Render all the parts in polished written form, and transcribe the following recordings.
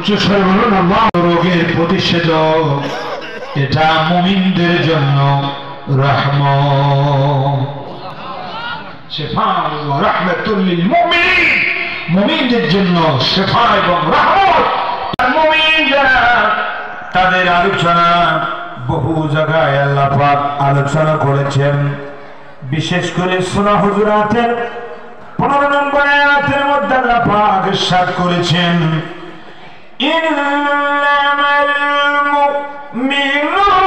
উচ্চ স্বরে বলুন আল্লাহ। রোগের প্রতিষেধক, এটা মুমিনদের জন্য রহমত, শিফা ওয়া রাহমাতুল লিল মুমিনিন, মুমিনদের জন্য শিফা এবং রহমত। মুমিন যারা, তাদের আলোচনা বহু জায়গায় আল্লাহ পাক আলোচনা করেছেন। বিশেষ করে সূরা হুজুরাতের 15 নম্বর আয়াতের মধ্যে আল্লাহ পাক ইরশাদ করেছেন, ইন্নামাল মুমিনুনা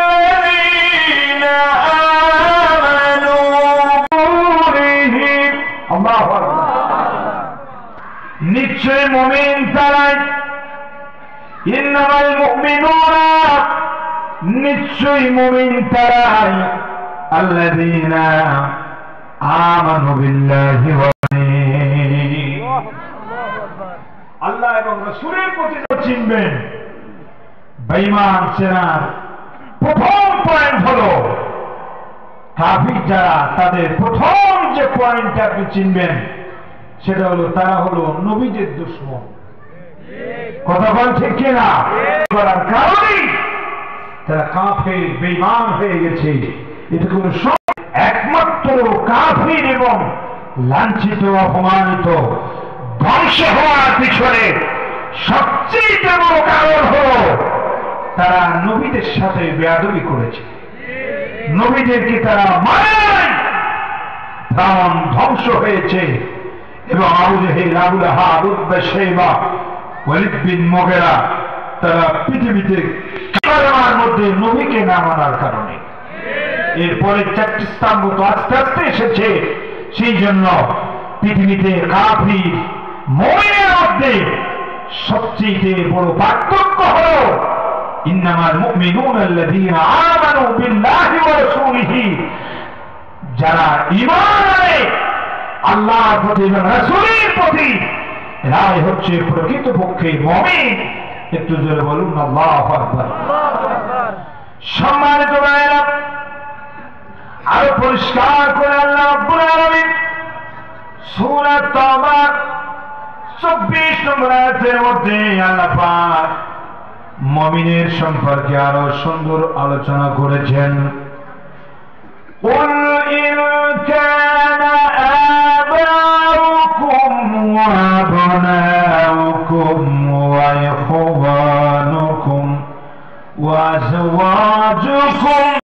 আল্লাযীনা আমানু বিহি। আল্লাহু আকবার। নিশ্চয় মুমিন তারাই, ইন্নামাল মুমিনুনা, নিশ্চয় মুমিন তারাই, আল্লাযীনা আমানু বিল্লাহি ওয়া আল্লাহ এবং রাসূলের প্রতি চিনবেন। বেঈমান চেনার প্রথম পয়েন্ট হলো কাফির যারা, তাদের প্রথম যে পয়েন্ট আপনি চিনবেন সেটা হলো তারা হলো নবীদের দুশমন। কথা বল ঠিক কিনা? করার কারণে তারা কাফির বেঈমান হয়ে গেছে। এটা কোনো একমাত্র কাফির এবং লাঞ্ছিত অপমানিত ধ্বংস হওয়ার পিছনে সবচেয়ে বড় কারণ হলো তারা নবীদের সাথে বেয়াদবি করেছে, নবীদেরকে তারা মানে নাই। ফিরআউন ধ্বংস হয়েছে এবং আবু জেহেল, আবু লাহাব, উতবা, শাইবা, ওয়ালিদ বিন মুগীরা তারা পৃথিবীতে কালেমার মধ্যে নবীকে না মানার কারণে। এরপরে 4টি স্তম্ভ তো আস্তে আস্তে এসেছে। সেই জন্য পৃথিবীতে কাফির মুমিনের মধ্যে সবচেয়ে বড় পার্থক্য হলো ইন্নামাল মুমিনুনা আল্লাযীনা আমানু বিল্লাহি ওয়া রাসূলিহি, যারা ঈমান আনে আল্লাহর প্রতি এবং রাসূলের প্রতি, এরাই হচ্ছে প্রকৃতপক্ষে মুমিন। একটু জোরে বলুন আল্লাহু আকবার। সম্মানিত ভাইরা, আরো পরিষ্কার করে আল্লাহ রাব্বুল আলামিন সূরা তাওবা 24 নম্বর আয়াতের মধ্যে আল্লাহ পাক মুমিনের সম্পর্কে আরো সুন্দর আলোচনা করেছেন। কুল ইন কানা আবাউকুম ওয়া আবনাউকুম ওয়া ইখওয়ানুকুম ওয়া আযওয়াজুকুম